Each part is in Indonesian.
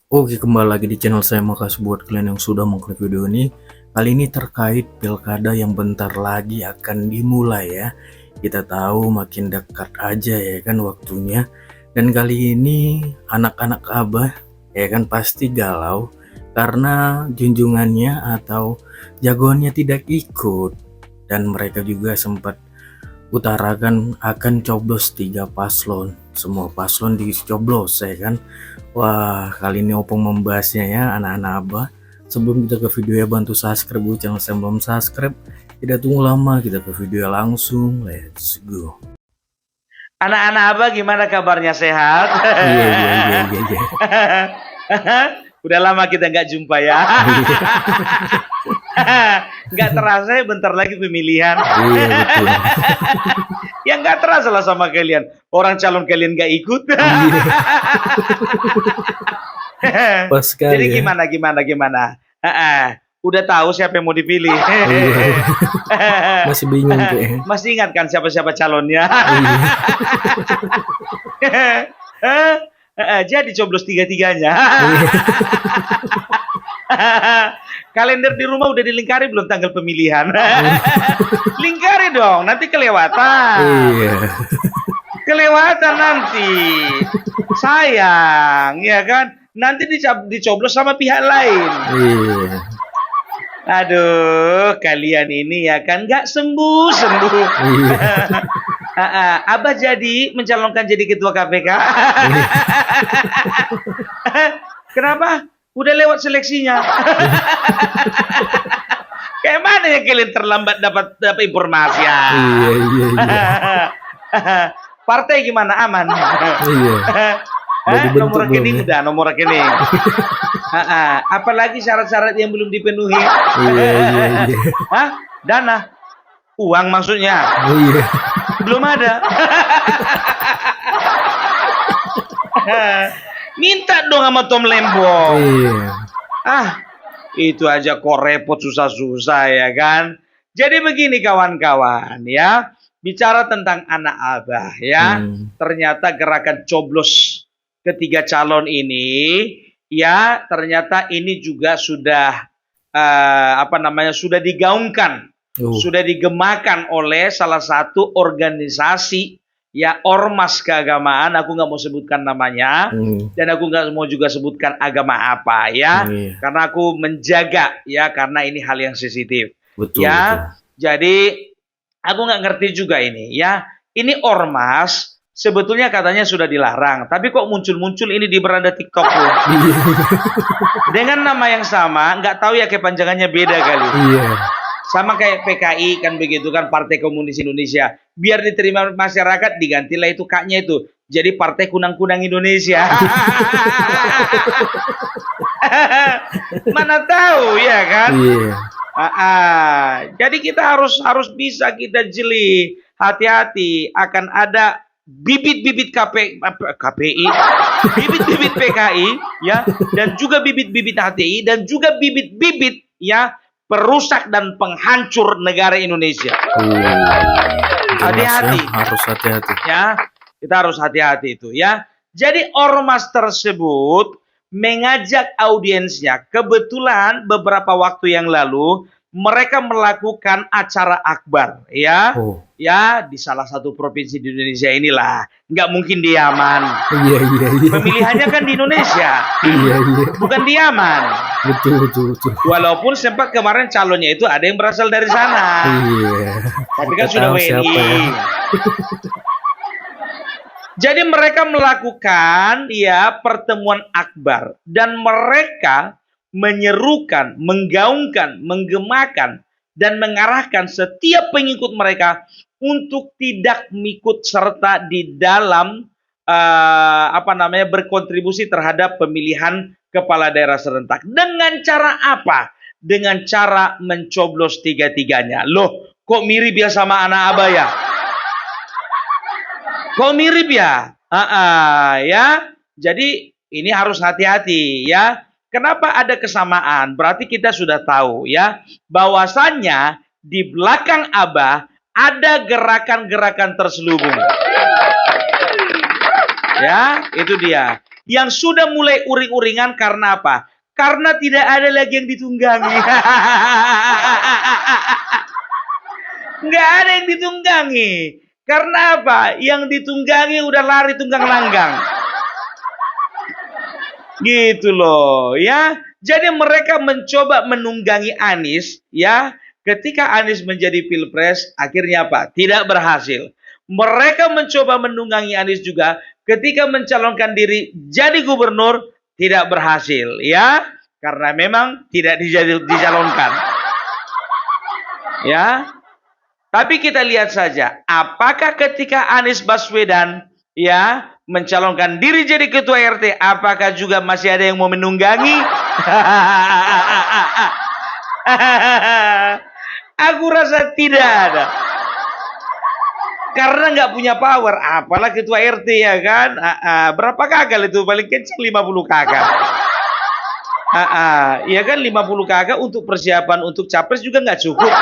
Oke, kembali lagi di channel saya. Makasih buat kalian yang sudah mengklik video ini. Kali ini terkait pilkada yang bentar lagi akan dimulai ya. Kita tahu makin dekat aja ya kan waktunya. Dan kali ini anak-anak Abah ya kan pasti galau karena junjungannya atau jagoannya tidak ikut. Dan mereka juga sempat utarakan akan coblos 3 paslon. Semua paslon dicoblos ya kan. Wah, kali ini Opung membahasnya ya anak-anak Abah. Sebelum kita ke video ya, bantu subscribe buat channel saya belum subscribe. Tidak tunggu lama, kita ke video langsung. Let's go. Anak-anak Abah gimana kabarnya, sehat? Iya. Udah lama kita nggak jumpa ya. Nggak terasa ya bentar lagi pemilihan. Iya betul. Ya nggak terasa lah sama kalian. Orang calon kalian nggak ikut. Pas sekali. Jadi ya. gimana? Udah tahu siapa yang mau dipilih. Iya. Masih bingung kayaknya. Masih ingat kan siapa-siapa calonnya? Jadi coblos tiga-tiganya. Kalender di rumah udah dilingkari belum tanggal pemilihan? Lingkari dong, nanti kelewatan. Iya. Kelewatan nanti. Sayang, ya kan? Nanti dicoblos sama pihak lain. Iya. Aduh, kalian ini ya kan nggak sembuh-sembuh. Iya. Abah jadi mencalonkan jadi ketua KPK. Kenapa? Udah lewat seleksinya. Kayak mana ya kalian terlambat dapat informasi ya? Iya. Partai gimana? Aman? Iya. Nomor rekening udah, nomor rekening. Apalagi syarat-syarat yang belum dipenuhi? Iya. Hah? Dana? Uang maksudnya? Iya. Belum ada. Minta dong sama Tom Lembong. Iya. Itu aja kok repot susah-susah ya kan. Jadi begini kawan-kawan ya. Bicara tentang anak Abah ya. Ternyata gerakan coblos ketiga calon ini ya ternyata ini juga sudah sudah digaungkan, sudah digemakan oleh salah satu organisasi ya ormas keagamaan. Aku nggak mau sebutkan namanya dan aku nggak mau juga sebutkan agama apa ya, karena aku menjaga ya karena ini hal yang sensitif. Betul. Jadi aku nggak ngerti juga ini ya. Ini ormas sebetulnya katanya sudah dilarang, tapi kok muncul-muncul ini di beranda TikTok tuh. Dengan nama yang sama, nggak tahu ya kepanjangannya beda kali. Iya. Sama kayak PKI kan begitu kan, Partai Komunis Indonesia. Biar diterima masyarakat digantilah itu kaknya itu. Jadi Partai Kunang-Kunang Indonesia. Mana tahu ya kan? Iya. Jadi kita harus bisa kita jeli, hati-hati akan ada bibit-bibit KPI, bibit-bibit PKI ya, dan juga bibit-bibit HTI dan juga bibit-bibit ya perusak dan penghancur negara Indonesia. Hati-hati. Harus hati-hati. Ya, kita harus hati-hati itu ya. Jadi ormas tersebut mengajak audiensnya. Kebetulan beberapa waktu yang lalu mereka melakukan acara akbar ya. Ya, di salah satu provinsi di Indonesia inilah. Nggak mungkin di Yaman. Iya. Pemilihannya kan di Indonesia. Iya. Bukan di Yaman. Betul. Walaupun sempat kemarin calonnya itu ada yang berasal dari sana. Iya. Tapi kan sudah WNI. Ya? Jadi mereka melakukan ya pertemuan akbar dan mereka menyerukan, menggaungkan, menggemakan dan mengarahkan setiap pengikut mereka untuk tidak ikut serta di dalam berkontribusi terhadap pemilihan kepala daerah serentak. Dengan cara apa? Dengan cara mencoblos tiga-tiganya. Loh, kok mirip ya sama anak Abah ya? Kok mirip ya? Ya. Jadi ini harus hati-hati ya. Kenapa ada kesamaan? Berarti kita sudah tahu ya bahwasannya di belakang Abah ada gerakan-gerakan terselubung. Ya, itu dia. yang sudah mulai uring-uringan karena apa? Karena tidak ada lagi yang ditunggangi. Nggak ada yang ditunggangi. Karena apa? Yang ditunggangi udah lari tunggang langgang. Gitu loh, ya. Jadi mereka mencoba menunggangi Anies, ya. Ketika Anies menjadi pilpres, akhirnya apa? Tidak berhasil. Mereka mencoba menunggangi Anies juga ketika mencalonkan diri jadi gubernur, tidak berhasil, ya. Karena memang tidak dicalonkan. Ya. Tapi kita lihat saja, apakah ketika Anies Baswedan ya mencalonkan diri jadi ketua RT, apakah juga masih ada yang mau menunggangi? Aku rasa tidak ada. Karena nggak punya power, apalah ketua RT ya kan? Berapa kakak itu? Paling kecil 50 kakak. Ya kan 50 kakak untuk persiapan untuk capres juga nggak cukup.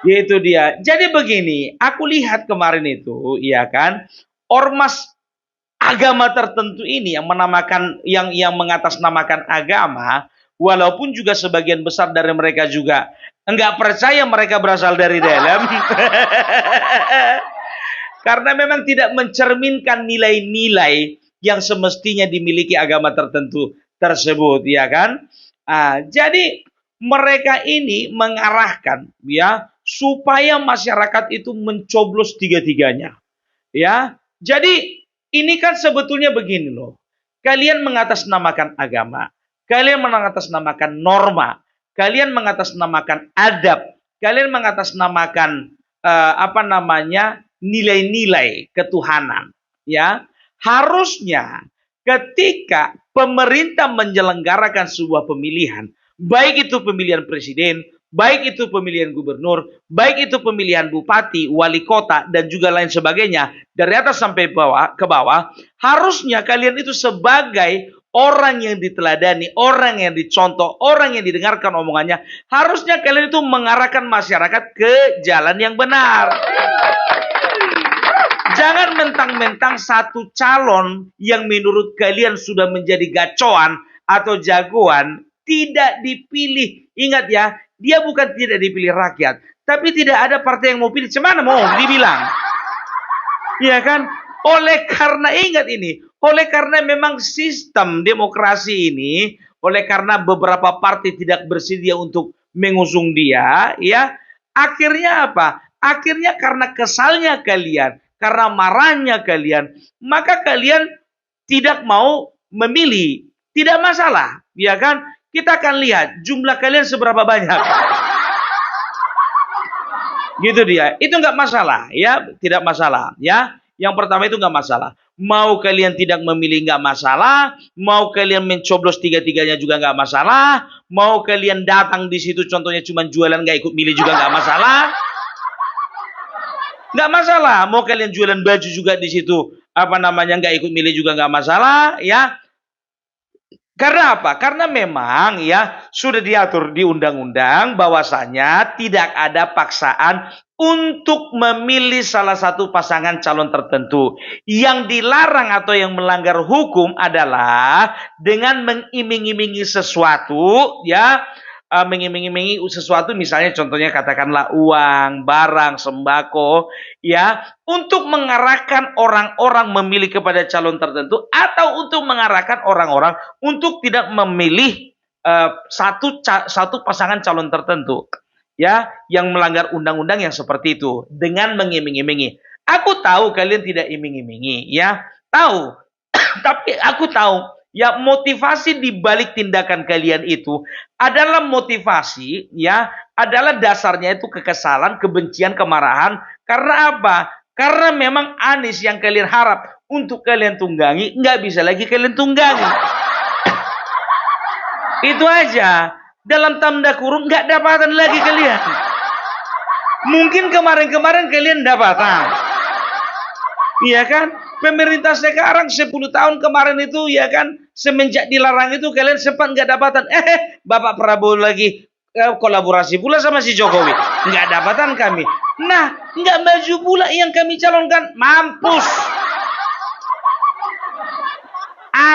Itu dia. Jadi begini, aku lihat kemarin itu, ya kan, ormas agama tertentu ini yang menamakan, yang mengatasnamakan agama, walaupun juga sebagian besar dari mereka juga enggak percaya mereka berasal dari dalam, karena memang tidak mencerminkan nilai-nilai yang semestinya dimiliki agama tertentu tersebut, ya kan? Jadi mereka ini mengarahkan, ya, supaya masyarakat itu mencoblos tiga-tiganya. Ya, jadi ini kan sebetulnya begini loh. Kalian mengatasnamakan agama, kalian mengatasnamakan norma, kalian mengatasnamakan adab, kalian mengatasnamakan nilai-nilai ketuhanan. Ya, harusnya ketika pemerintah menyelenggarakan sebuah pemilihan, baik itu pemilihan presiden, baik itu pemilihan gubernur, baik itu pemilihan bupati, wali kota, dan juga lain sebagainya, dari atas sampai ke bawah, harusnya kalian itu sebagai orang yang diteladani, orang yang dicontoh, orang yang didengarkan omongannya, harusnya kalian itu mengarahkan masyarakat ke jalan yang benar. Jangan mentang-mentang satu calon yang menurut kalian sudah menjadi gacoan atau jagoan, tidak dipilih. Ingat ya, dia bukan tidak dipilih rakyat, tapi tidak ada partai yang mau pilih. Cemana mau dibilang? Ya kan? Oleh karena ingat ini, oleh karena memang sistem demokrasi ini, oleh karena beberapa partai tidak bersedia untuk mengusung dia, ya, akhirnya apa? Akhirnya karena kesalnya kalian, karena marahnya kalian, maka kalian tidak mau memilih. Tidak masalah, ya kan? Kita akan lihat jumlah kalian seberapa banyak. Gitu dia. Itu nggak masalah, ya, tidak masalah, ya. Yang pertama itu nggak masalah. Mau kalian tidak memilih nggak masalah, mau kalian mencoblos tiga-tiganya juga nggak masalah, mau kalian datang di situ contohnya cuma jualan nggak ikut milih juga nggak masalah. Nggak masalah. Mau kalian jualan baju juga di situ nggak ikut milih juga nggak masalah, ya. Karena apa? Karena memang ya sudah diatur di undang-undang bahwasanya tidak ada paksaan untuk memilih salah satu pasangan calon tertentu. Yang dilarang atau yang melanggar hukum adalah dengan mengiming-imingi sesuatu, ya, mengiming-imingi sesuatu, misalnya contohnya katakanlah uang, barang, sembako, ya, untuk mengarahkan orang-orang memilih kepada calon tertentu atau untuk mengarahkan orang-orang untuk tidak memilih satu pasangan calon tertentu, ya, yang melanggar undang-undang yang seperti itu dengan mengiming-imingi. Aku tahu kalian tidak iming-imingi, ya, tahu. Tapi aku tahu ya motivasi di balik tindakan kalian itu adalah motivasi, ya, adalah dasarnya itu kekesalan, kebencian, kemarahan. Karena apa? Karena memang Anies yang kalian harap untuk kalian tunggangi, nggak bisa lagi kalian tunggangi. Itu aja. Dalam tanda kurung, nggak dapatan lagi kalian. Mungkin kemarin-kemarin kalian dapatan. Iya kan? Pemerintah sekarang 10 tahun kemarin itu, ya kan, semenjak dilarang itu kalian sempat nggak dapatan. Bapak Prabowo lagi kolaborasi pula sama si Jokowi. Nggak dapatan kami. Nah, nggak maju pula yang kami calonkan. Mampus.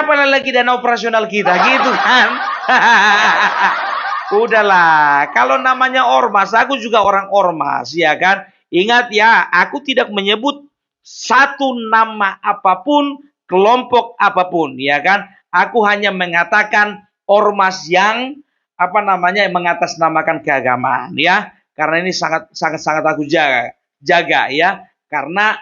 Berapa lagi dana operasional kita gitu kan? Udahlah, kalau namanya ormas, aku juga orang ormas, ya kan? Ingat ya, aku tidak menyebut satu nama apapun, kelompok apapun, ya kan? Aku hanya mengatakan ormas yang mengatasnamakan keagamaan, ya. Karena ini sangat aku jaga ya. Karena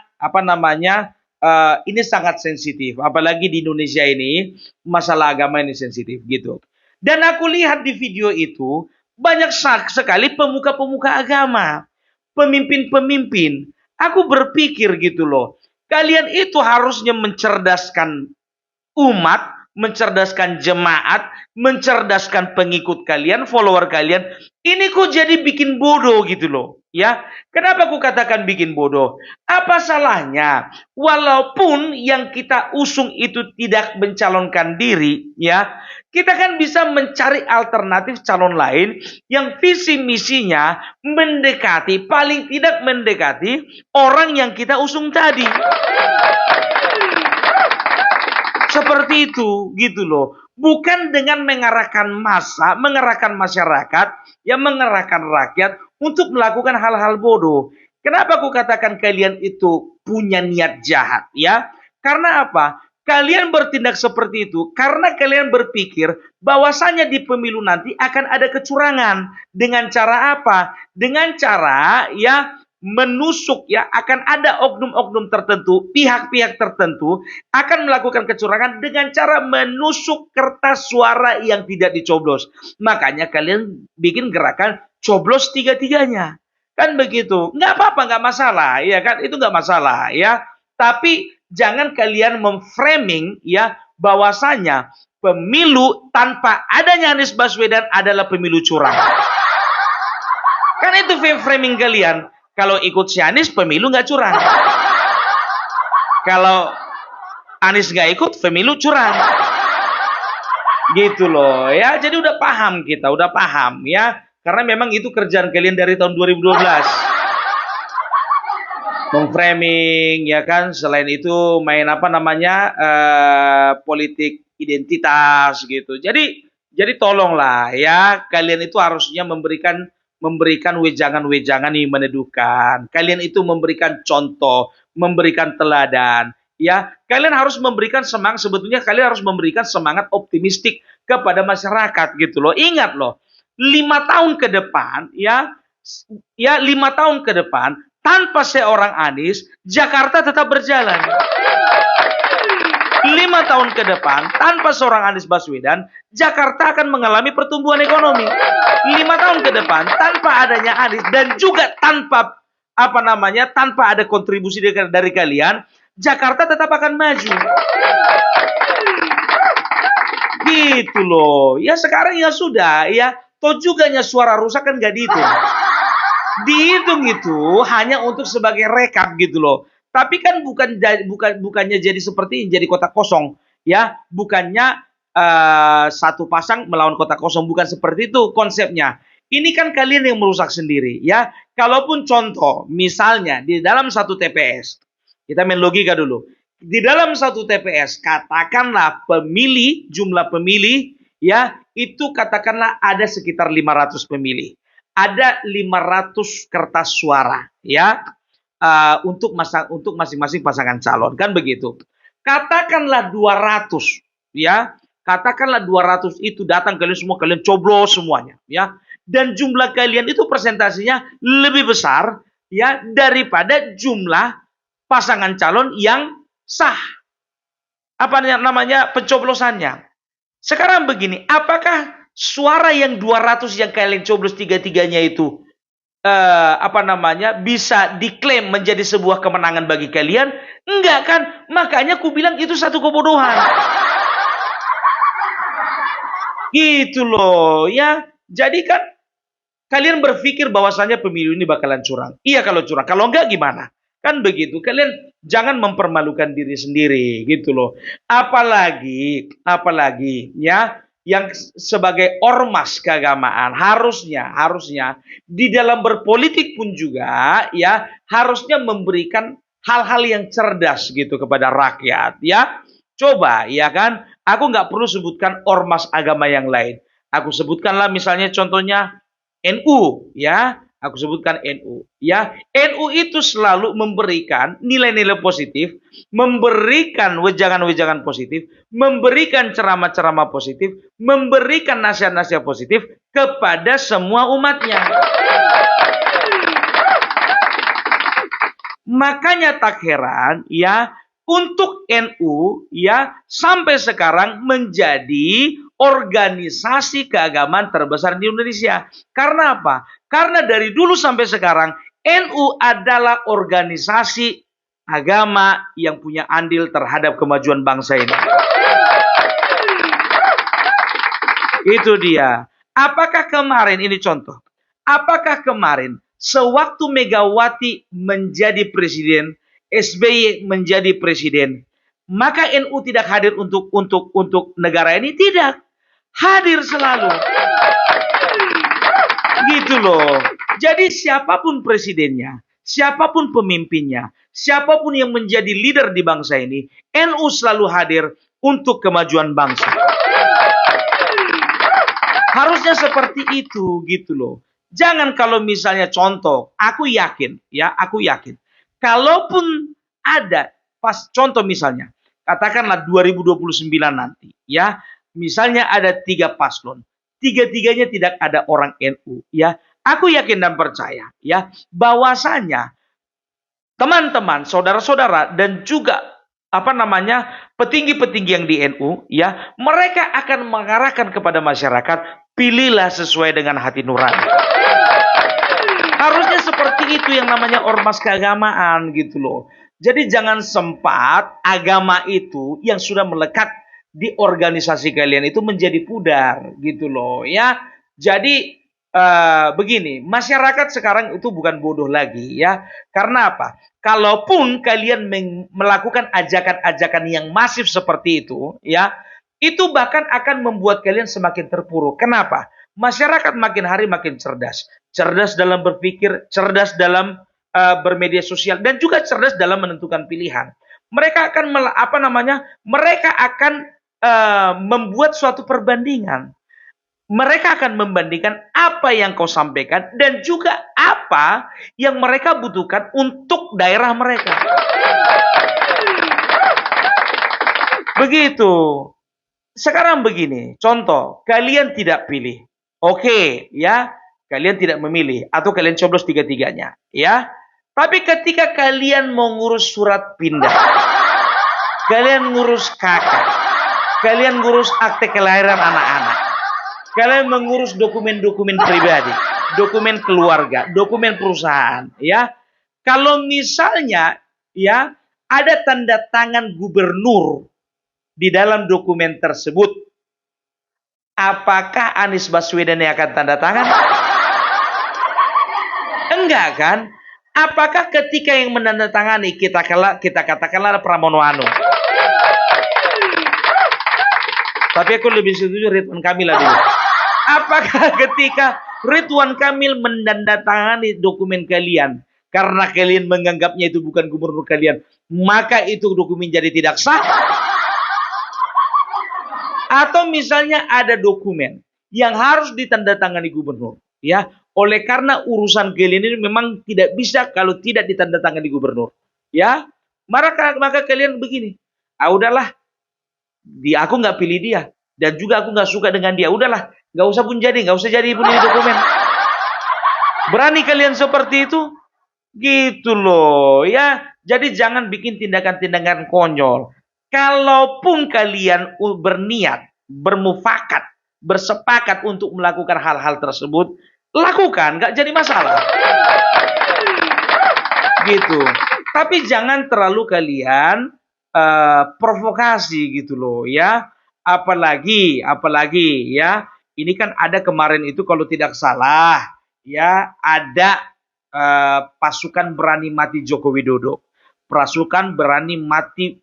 ini sangat sensitif, apalagi di Indonesia ini masalah agama ini sensitif gitu. Dan aku lihat di video itu banyak sekali pemuka-pemuka agama, pemimpin-pemimpin. Aku berpikir gitu loh, kalian itu harusnya mencerdaskan umat, mencerdaskan jemaat, mencerdaskan pengikut kalian, follower kalian. Ini kok jadi bikin bodoh gitu loh, ya. Kenapa aku katakan bikin bodoh? Apa salahnya? Walaupun yang kita usung itu tidak mencalonkan diri, ya, kita kan bisa mencari alternatif calon lain yang visi misinya mendekati, paling tidak mendekati orang yang kita usung tadi. Seperti itu, gitu loh. Bukan dengan mengarahkan massa, mengerahkan masyarakat, mengerahkan rakyat untuk melakukan hal-hal bodoh. Kenapa aku katakan kalian itu punya niat jahat, ya? Karena apa? Kalian bertindak seperti itu karena kalian berpikir bahwasanya di pemilu nanti akan ada kecurangan. Dengan cara apa? Dengan cara menusuk, akan ada oknum-oknum tertentu, pihak-pihak tertentu akan melakukan kecurangan dengan cara menusuk kertas suara yang tidak dicoblos. Makanya kalian bikin gerakan coblos tiga-tiganya. Kan begitu. Nggak apa-apa, nggak masalah, ya kan? Itu nggak masalah, ya. Tapi jangan kalian memframing bahwasanya pemilu tanpa adanya Anies Baswedan adalah pemilu curang. Kan itu framing kalian. Kalau ikut si Anies, pemilu nggak curang. Kalau Anies nggak ikut, pemilu curang. Gitu loh, ya. Jadi udah paham kita, udah paham, ya. Karena memang itu kerjaan kalian dari tahun 2012. Memframing, ya kan. Selain itu main politik identitas gitu. Jadi tolonglah, ya. Kalian itu harusnya memberikan wejangan-wejangan yang meneduhkan. Kalian itu memberikan contoh, memberikan teladan. Ya, kalian harus memberikan semangat. Sebetulnya kalian harus memberikan semangat optimistik kepada masyarakat gitu loh. Ingat loh, 5 tahun ke depan, 5 tahun ke depan tanpa seorang Anies, Jakarta tetap berjalan. 5 tahun ke depan, tanpa seorang Anies Baswedan, Jakarta akan mengalami pertumbuhan ekonomi. 5 tahun ke depan, tanpa adanya Anies dan juga tanpa tanpa ada kontribusi dari kalian, Jakarta tetap akan maju. Gitu loh. Ya sekarang ya sudah, ya. Toh juga suara rusak kan gak dihitung. Dihitung itu hanya untuk sebagai rekap gitu loh. Tapi kan bukannya jadi seperti jadi kotak kosong, ya. Bukannya satu pasang melawan kotak kosong, bukan seperti itu konsepnya. Ini kan kalian yang merusak sendiri, ya. Kalaupun contoh, misalnya di dalam satu TPS, kita main logika dulu. Di dalam satu TPS, katakanlah jumlah pemilih, itu katakanlah ada sekitar 500 pemilih. Ada 500 kertas suara, untuk masing-masing pasangan calon, kan begitu. Katakanlah 200, katakanlah 200 itu datang, kalian coblos semuanya, dan jumlah kalian itu presentasinya lebih besar, daripada jumlah pasangan calon yang sah pencoblosannya. Sekarang begini, apakah suara yang 200 yang kalian coblos tiga-tiganya itu bisa diklaim menjadi sebuah kemenangan bagi kalian? Enggak kan? Makanya aku bilang itu satu kebodohan. Gitu loh, ya. Jadi kan kalian berpikir bahwasannya pemilu ini bakalan curang. Iya kalau curang. Kalau enggak gimana? Kan begitu. Kalian jangan mempermalukan diri sendiri, gitu loh. Apalagi yang sebagai ormas keagamaan harusnya di dalam berpolitik pun juga harusnya memberikan hal-hal yang cerdas gitu kepada rakyat, coba kan Aku nggak perlu sebutkan ormas agama yang lain. Aku sebutkanlah misalnya contohnya NU, ya. Aku sebutkan NU, ya. NU itu selalu memberikan nilai-nilai positif, memberikan wejangan-wejangan positif, memberikan ceramah-ceramah positif, memberikan nasihat-nasihat positif kepada semua umatnya. Makanya tak heran ya, untuk NU ya sampai sekarang menjadi organisasi keagamaan terbesar di Indonesia. Karena apa? Karena dari dulu sampai sekarang NU adalah organisasi agama yang punya andil terhadap kemajuan bangsa ini. Itu dia. Apakah kemarin, ini contoh, apakah kemarin sewaktu Megawati menjadi presiden, SBY menjadi presiden, maka NU tidak hadir untuk negara ini? Tidak. Hadir selalu. Gitu loh. Jadi siapapun presidennya, siapapun pemimpinnya, siapapun yang menjadi leader di bangsa ini, NU selalu hadir untuk kemajuan bangsa. Harusnya seperti itu, gitu loh. Jangan kalau misalnya contoh, aku yakin, kalaupun ada contoh misalnya, katakanlah 2029 nanti, ya, misalnya ada 3 paslon, tiga-tiganya tidak ada orang NU, ya, aku yakin dan percaya, ya, bahwasanya teman-teman, saudara-saudara, dan juga petinggi-petinggi yang di NU, ya, mereka akan mengarahkan kepada masyarakat, pilihlah sesuai dengan hati nurani. Harusnya seperti itu yang namanya ormas keagamaan, gitu loh. Jadi jangan sempat agama itu yang sudah melekat di organisasi kalian itu menjadi pudar, gitu loh, ya. Jadi begini, masyarakat sekarang itu bukan bodoh lagi, ya. Karena apa? Kalaupun kalian melakukan ajakan-ajakan yang masif seperti itu, ya, itu bahkan akan membuat kalian semakin terpuruk. Kenapa? Masyarakat makin hari makin cerdas. Cerdas dalam berpikir, cerdas dalam bermedia sosial, dan juga cerdas dalam menentukan pilihan. Mereka akan mereka akan membuat suatu perbandingan. Mereka akan membandingkan apa yang kau sampaikan dan juga apa yang mereka butuhkan untuk daerah mereka. Begitu. Sekarang begini, contoh, kalian tidak pilih. Oke, ya, kalian tidak memilih atau kalian coblos tiga-tiganya, ya. Tapi ketika kalian mau ngurus surat pindah, kalian ngurus kakak, kalian ngurus akte kelahiran anak-anak, kalian mengurus dokumen-dokumen pribadi, dokumen keluarga, dokumen perusahaan, ya. Kalau misalnya, ya, ada tanda tangan gubernur di dalam dokumen tersebut, apakah Anies Baswedan yang akan tanda tangan? Enggak kan? Apakah ketika yang menandatangani kita katakanlah Pramono Anung? Tapi aku lebih setuju Ridwan Kamil lah dulu. Apakah ketika Ridwan Kamil menandatangani dokumen kalian karena kalian menganggapnya itu bukan gubernur kalian, maka itu dokumen jadi tidak sah? Atau misalnya ada dokumen yang harus ditandatangani gubernur, ya, oleh karena urusan kalian ini memang tidak bisa kalau tidak ditandatangani gubernur, ya, maka kalian begini, udahlah, aku nggak pilih dia, dan juga aku nggak suka dengan dia, udahlah, nggak usah jadi pun ini dokumen. Berani kalian seperti itu, gitu loh, ya. Jadi jangan bikin tindakan-tindakan konyol. Kalaupun kalian berniat, bermufakat, bersepakat untuk melakukan hal-hal tersebut, lakukan, nggak jadi masalah. Gitu. Tapi jangan terlalu kalian provokasi gitu loh, ya. Apalagi ya, ini kan ada kemarin itu kalau tidak salah, ya, ada pasukan berani mati Joko Widodo. Pasukan berani mati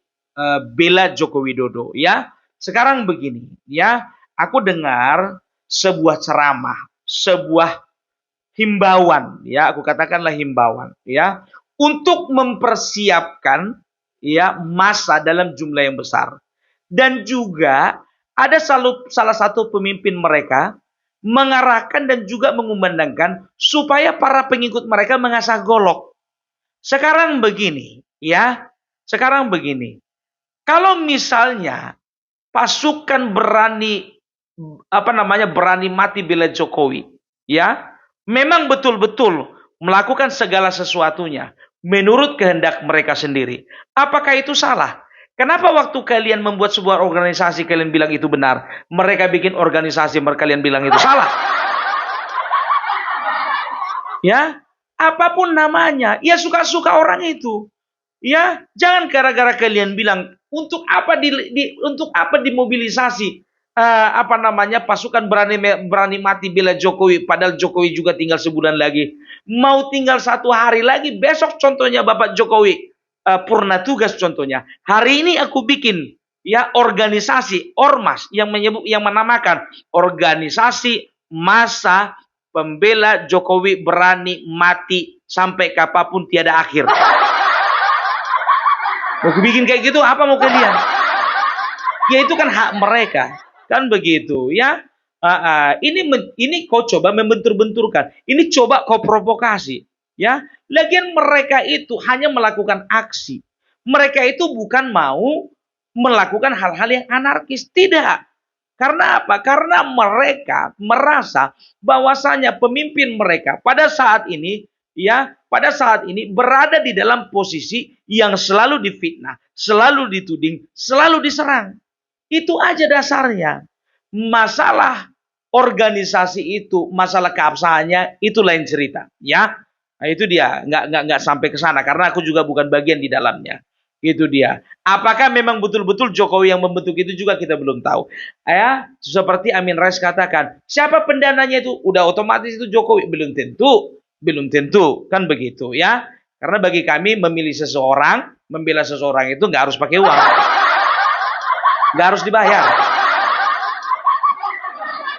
bela Joko Widodo, ya. Sekarang begini, ya, aku dengar sebuah ceramah, sebuah himbauan, ya, aku katakanlah himbauan, ya, untuk mempersiapkan, ya, massa dalam jumlah yang besar. Dan juga ada salah satu pemimpin mereka mengarahkan dan juga mengumandangkan supaya para pengikut mereka mengasah golok. Sekarang begini, ya. Sekarang begini. Kalau misalnya pasukan berani berani mati bela Jokowi, ya, memang betul-betul melakukan segala sesuatunya menurut kehendak mereka sendiri. Apakah itu salah? Kenapa waktu kalian membuat sebuah organisasi kalian bilang itu benar? Mereka bikin organisasi kalian bilang itu salah. Ya, apapun namanya, ya suka-suka orang itu. Ya, jangan gara-gara kalian bilang untuk apa dimobilisasi pasukan berani mati bela Jokowi, padahal Jokowi juga tinggal sebulan lagi. Mau tinggal 1 hari lagi, besok contohnya Bapak Jokowi purna tugas contohnya. Hari ini aku bikin ya organisasi ormas yang menamakan organisasi massa pembela Jokowi berani mati sampai kapanpun tiada akhir. Mau bikin kayak gitu apa mau kalian? Ya itu kan hak mereka, kan begitu ya. Ini kau coba membentur-benturkan, ini coba kau provokasi, ya. Lagian mereka itu hanya melakukan aksi, mereka itu bukan mau melakukan hal-hal yang anarkis, tidak. Karena apa? Karena mereka merasa bahwasanya pemimpin mereka pada saat ini berada di dalam posisi yang selalu difitnah, selalu dituding, selalu diserang. Itu aja dasarnya. Masalah organisasi itu, masalah keabsahannya itu lain cerita, ya. Nah, itu dia, nggak sampai ke sana karena aku juga bukan bagian di dalamnya. Itu dia. Apakah memang betul-betul Jokowi yang membentuk itu juga kita belum tahu. Ya, seperti Amin Rais katakan, siapa pendananya itu? Udah otomatis itu Jokowi, belum tentu, kan begitu ya. Karena bagi kami memilih seseorang, membela seseorang itu nggak harus pakai uang, nggak harus dibayar.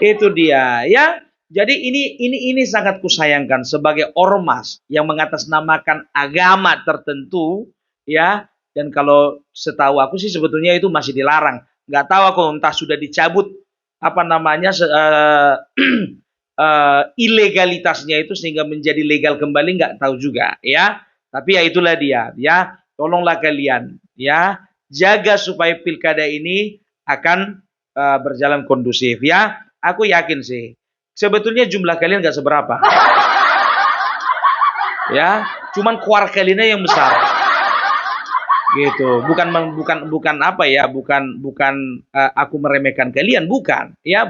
Itu dia ya. Jadi ini sangat kusayangkan sebagai ormas yang mengatasnamakan agama tertentu ya. Dan kalau setahu aku sih sebetulnya itu masih dilarang. Nggak tahu aku entah sudah dicabut ilegalitasnya itu sehingga menjadi legal kembali, nggak tahu juga ya. Tapi ya itulah dia ya. Tolonglah kalian ya, jaga supaya pilkada ini akan berjalan kondusif ya. Aku yakin sih sebetulnya jumlah kalian nggak seberapa ya, cuman kuar kalian yang besar gitu. Bukan apa ya, bukan aku meremehkan kalian, bukan ya,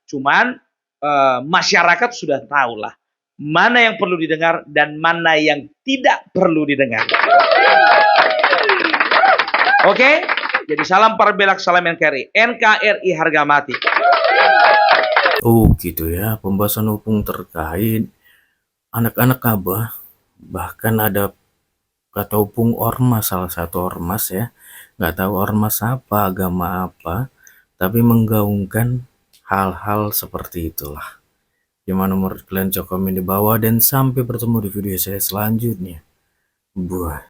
cuman masyarakat sudah tahu lah mana yang perlu didengar dan mana yang tidak perlu didengar. Oke? Jadi salam Parbelak, salam NKRI. NKRI harga mati. Oh gitu ya, pembahasan hukum terkait anak-anak Abah, bahkan ada kata opung ormas, salah satu ormas ya, nggak tahu ormas apa, agama apa, tapi menggaungkan hal-hal seperti itulah. Gimana menurut kalian? Cok komen di bawah dan sampai bertemu di video saya selanjutnya. Buah.